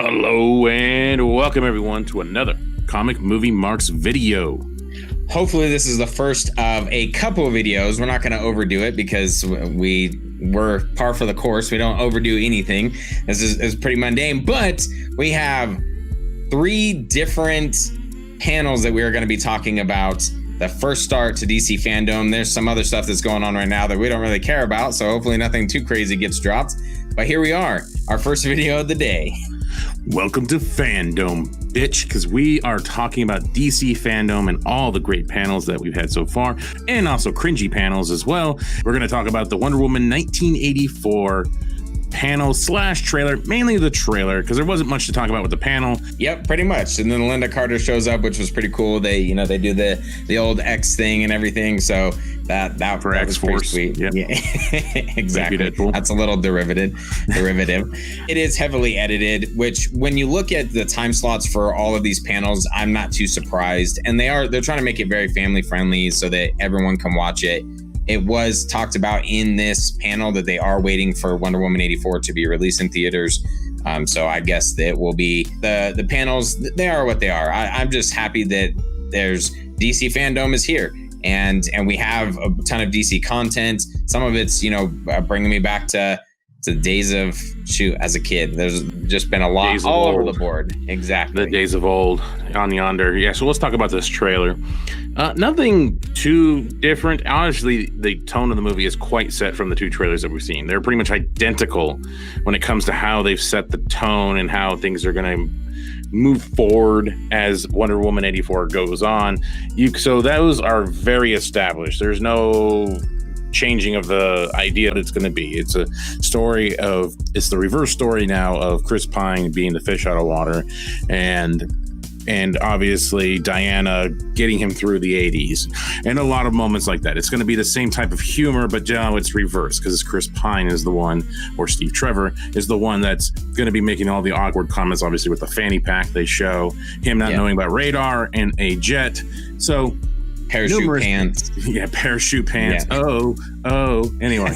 Hello and welcome everyone to another Comic Movie Marks video. Hopefully this is the first of a couple of videos. We're not going to overdo it because we're par for the course. We don't overdo anything. This is pretty mundane, but we have 3 different panels that we are going to be talking about. The first start to DC Fandome. There's some other stuff that's going on right now that we don't really care about, so hopefully nothing too crazy gets dropped. But here we are, our first video of the day. Welcome to Fandome, bitch, because we are talking about DC Fandome and all the great panels that we've had so far, and also cringy panels as well. We're going to talk about the Wonder Woman 1984 panel / trailer, mainly the trailer, because there wasn't much to talk about with the panel. Yep, pretty much. And then Linda Carter shows up, which was pretty cool. They do the old X thing and everything. So that for X-Force. Yep. Yeah, exactly. That's a little derivative. It is heavily edited, which when you look at the time slots for all of these panels, I'm not too surprised. And they're trying to make it very family friendly so that everyone can watch it. It was talked about in this panel that they are waiting for Wonder Woman 84 to be released in theaters. So I guess that will be the panels. They are what they are. I'm just happy that there's DC Fandome is here. And we have a ton of DC content. Some of it's, bringing me back to the days of as a kid. There's just been a lot all over the board. Exactly. The days of old on yonder. Yeah. So let's talk about this trailer. Nothing too different. Honestly, the tone of the movie is quite set from the 2 trailers that we've seen. They're pretty much identical when it comes to how they've set the tone and how things are going to move forward as Wonder Woman 84 goes on. So those are very established. There's no changing of the idea that it's going to be. It's a story it's the reverse story now of Chris Pine being the fish out of water, and obviously Diana getting him through the 80s, and a lot of moments like that. It's going to be the same type of humor, but now it's reversed because Chris Pine is the one, or Steve Trevor is the one that's going to be making all the awkward comments, obviously with the fanny pack they show, him not knowing about radar and a jet. So parachute pants. Yeah, parachute pants. Yeah. Oh. Anyway.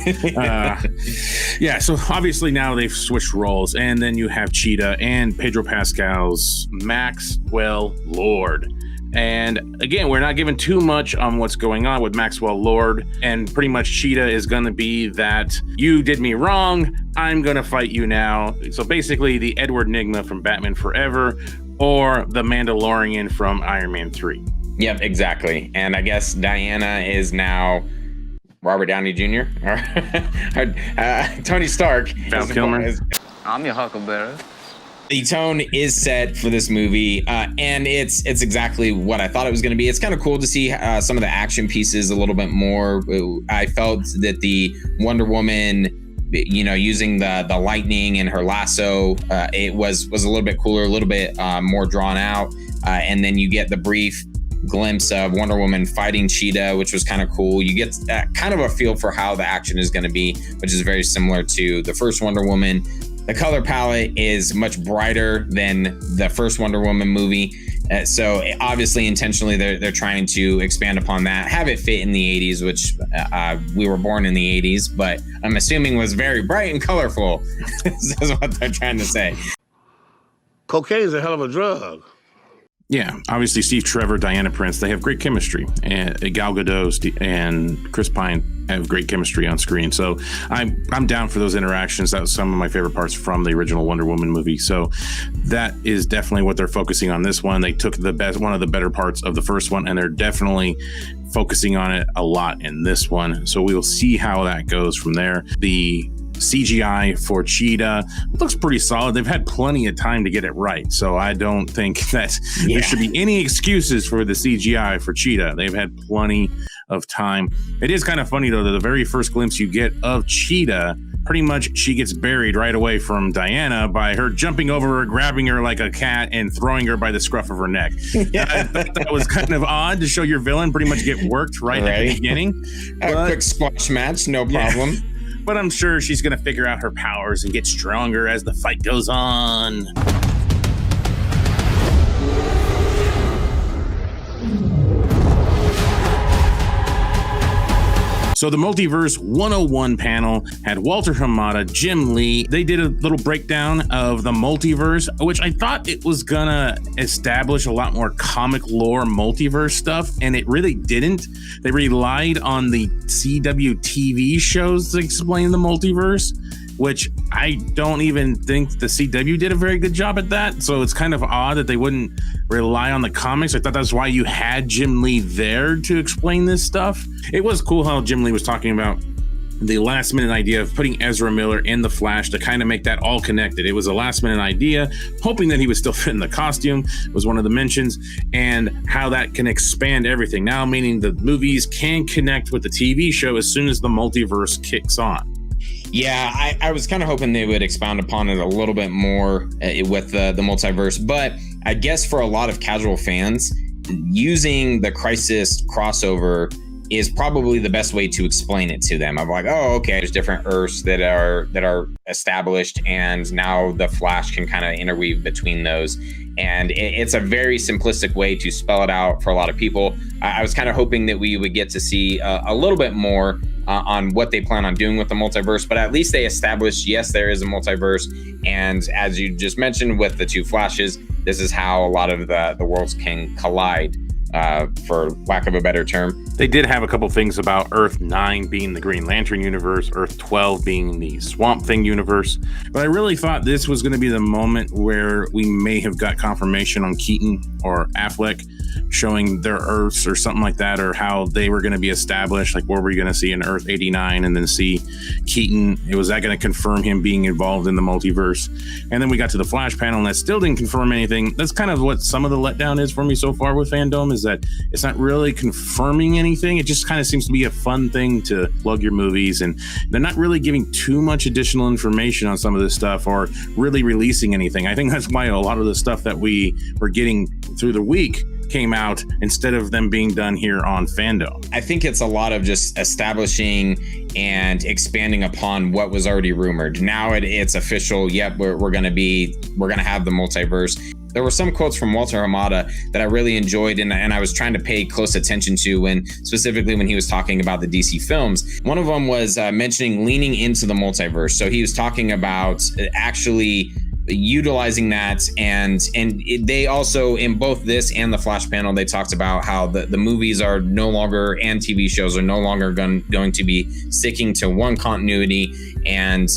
So obviously now they've switched roles, and then you have Cheetah and Pedro Pascal's Maxwell Lord. And again, we're not given too much on what's going on with Maxwell Lord, and pretty much Cheetah is going to be that you did me wrong, I'm going to fight you now. So basically the Edward Nygma from Batman Forever, or the Mandalorian from Iron Man 3. Yep, exactly. And I guess Diana is now Robert Downey Jr. or Tony Stark. Val Kilmer. I'm your huckleberry. The tone is set for this movie, and it's exactly what I thought it was going to be. It's kind of cool to see some of the action pieces a little bit more. I felt that the Wonder Woman, using the lightning and her lasso, it was a little bit cooler, a little bit more drawn out. And then you get the brief glimpse of Wonder Woman fighting Cheetah, which was kind of cool. You get kind of a feel for how the action is going to be, which is very similar to the first Wonder Woman. The color palette is much brighter than the first Wonder Woman movie. So obviously intentionally they're trying to expand upon that, have it fit in the 80s, which we were born in the 80s, but I'm assuming was very bright and colorful. This is what they're trying to say. Cocaine is a hell of a drug. Yeah, obviously Steve Trevor, Diana Prince, they have great chemistry, and Gal Gadot and Chris Pine have great chemistry on screen. So I'm down for those interactions. That was some of my favorite parts from the original Wonder Woman movie. So that is definitely what they're focusing on this one. They took one of the better parts of the first one, and they're definitely focusing on it a lot in this one. So we will see how that goes from there. The CGI for Cheetah looks pretty solid. They've had plenty of time to get it right, so I don't think that there should be any excuses for the CGI for Cheetah. They've had plenty of time. It is kind of funny though that the very first glimpse you get of Cheetah, pretty much she gets buried right away from Diana by her jumping over her, grabbing her like a cat, and throwing her by the scruff of her neck. I thought that was kind of odd to show your villain pretty much get worked right at the beginning. A quick splash match, no problem. But I'm sure she's going to figure out her powers and get stronger as the fight goes on. So the Multiverse 101 panel had Walter Hamada, Jim Lee. They did a little breakdown of the multiverse, which I thought it was gonna establish a lot more comic lore multiverse stuff, and it really didn't. They relied on the CW TV shows to explain the multiverse, which I don't even think the CW did a very good job at that. So it's kind of odd that they wouldn't rely on the comics. I thought that's why you had Jim Lee there to explain this stuff. It was cool how Jim Lee was talking about the last minute idea of putting Ezra Miller in the Flash to kind of make that all connected. It was a last minute idea, hoping that he would still fit in the costume was one of the mentions, and how that can expand everything now, meaning the movies can connect with the TV show as soon as the multiverse kicks on. Yeah, I was kind of hoping they would expound upon it a little bit more with the multiverse, but I guess for a lot of casual fans, using the Crisis crossover is probably the best way to explain it to them. I'm like, oh, okay, there's different Earths that are established, and now the Flash can kind of interweave between those. And it's a very simplistic way to spell it out for a lot of people. I was kind of hoping that we would get to see a little bit more on what they plan on doing with the multiverse, but at least they established, yes, there is a multiverse. And as you just mentioned with the two Flashes, this is how a lot of the worlds can collide, for lack of a better term. They did have a couple things about Earth 9 being the Green Lantern universe, Earth 12 being the Swamp Thing universe. But I really thought this was going to be the moment where we may have got confirmation on Keaton or Affleck showing their Earths or something like that, or how they were going to be established. Like, where were we going to see an Earth 89 and then see Keaton? Was that going to confirm him being involved in the multiverse? And then we got to the Flash panel, and that still didn't confirm anything. That's kind of what some of the letdown is for me so far with Fandome, is that it's not really confirming anything. It just kind of seems to be a fun thing to plug your movies, and they're not really giving too much additional information on some of this stuff or really releasing anything. I think that's why a lot of the stuff that we were getting through the week came out instead of them being done here on Fandome. I think it's a lot of just establishing and expanding upon what was already rumored. Now it's official. Yep, we're gonna have the multiverse. There were some quotes from Walter Hamada that I really enjoyed, and I was trying to pay close attention to specifically when he was talking about the DC films. One of them was mentioning leaning into the multiverse. So he was talking about actually utilizing that, and they also, in both this and the Flash panel, they talked about how the movies are no longer, and TV shows are no longer going to be sticking to one continuity, and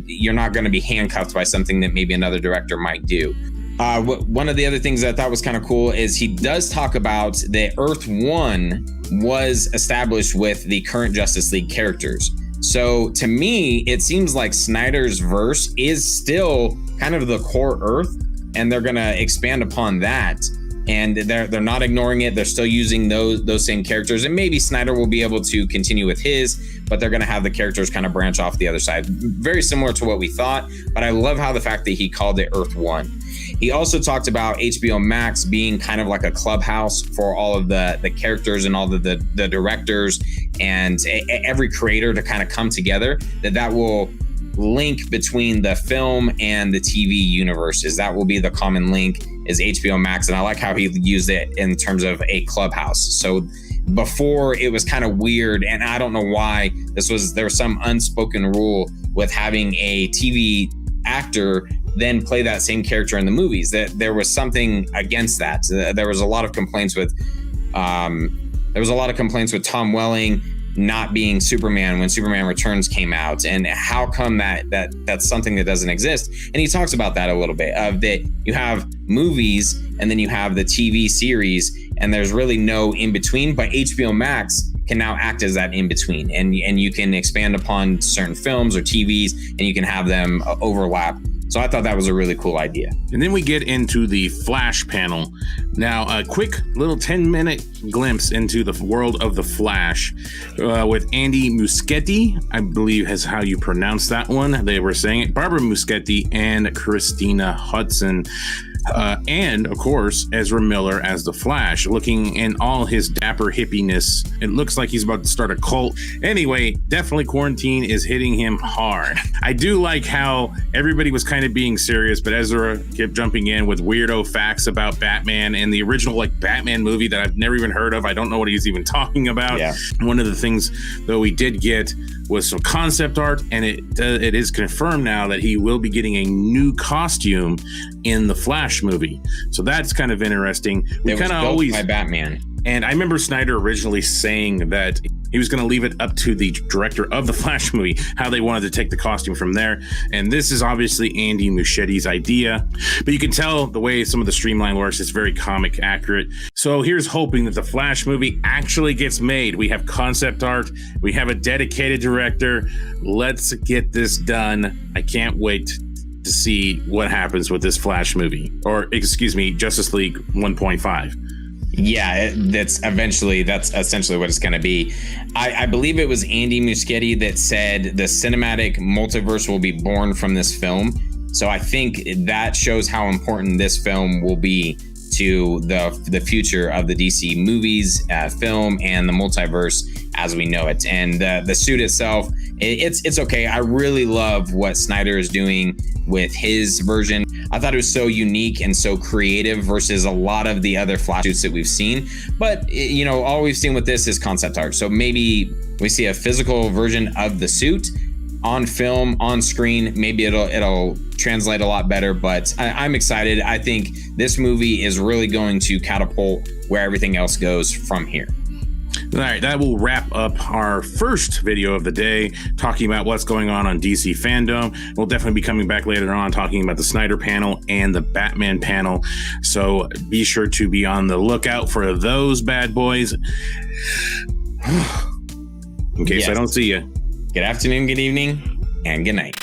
you're not going to be handcuffed by something that maybe another director might do. One of the other things that I thought was kind of cool is he does talk about that Earth 1 was established with the current Justice League characters. So to me, it seems like Snyder's verse is still kind of the core Earth, and they're going to expand upon that. And they're not ignoring it. They're still using those same characters, and maybe Snyder will be able to continue with his, but they're going to have the characters kind of branch off the other side. Very similar to what we thought, but I love how the fact that he called it Earth 1. He also talked about HBO Max being kind of like a clubhouse for all of the characters and all the directors and every creator to kind of come together, that will link between the film and the TV universes. That will be the common link, is HBO Max. And I like how he used it in terms of a clubhouse. So before, it was kind of weird, and I don't know why there was some unspoken rule with having a TV actor then play that same character in the movies. That there was something against that. There was a lot of complaints with Tom Welling not being Superman when Superman Returns came out, and how come that's something that doesn't exist. And he talks about that a little bit, of that you have movies and then you have the TV series, and there's really no in between, but HBO Max can now act as that in between, and you can expand upon certain films or TVs, and you can have them overlap. So I thought that was a really cool idea. And then we get into the Flash panel. Now, a quick little 10-minute glimpse into the world of the Flash with Andy Muschietti, I believe is how you pronounce that one. They were saying it. Barbara Muschietti and Christina Hudson. And of course, Ezra Miller as the Flash, looking in all his dapper hippiness. It looks like he's about to start a cult. Anyway, definitely quarantine is hitting him hard. I do like how everybody was kind of being serious, but Ezra kept jumping in with weirdo facts about Batman and the original like Batman movie that I've never even heard of. I don't know what he's even talking about. Yeah. One of the things though we did get was some concept art, and it is confirmed now that he will be getting a new costume in the Flash movie. So that's kind of interesting. We kind of always by Batman. And I remember Snyder originally saying that he was going to leave it up to the director of the Flash movie, how they wanted to take the costume from there. And this is obviously Andy Muschietti's idea, but you can tell the way some of the streamline works, it's very comic accurate. So here's hoping that the Flash movie actually gets made. We have concept art. We have a dedicated director. Let's get this done. I can't wait to see what happens with this Flash movie, or excuse me, Justice League 1.5. Yeah, that's essentially what it's going to be. I believe it was Andy Muschietti that said the cinematic multiverse will be born from this film. So I think that shows how important this film will be to the future of the DC movies, film, and the multiverse as we know it. And the suit itself, it's okay. I really love what Snyder is doing with his version. I thought it was so unique and so creative versus a lot of the other Flash suits that we've seen. But, you know, all we've seen with this is concept art. So maybe we see a physical version of the suit on film, on screen. Maybe it'll translate a lot better, but I'm excited. I think this movie is really going to catapult where everything else goes from here. All right, that will wrap up our first video of the day, talking about what's going on DC Fandome. We'll definitely be coming back later on talking about the Snyder panel and the Batman panel. So be sure to be on the lookout for those bad boys. In case I don't see you. Good afternoon, good evening, and good night.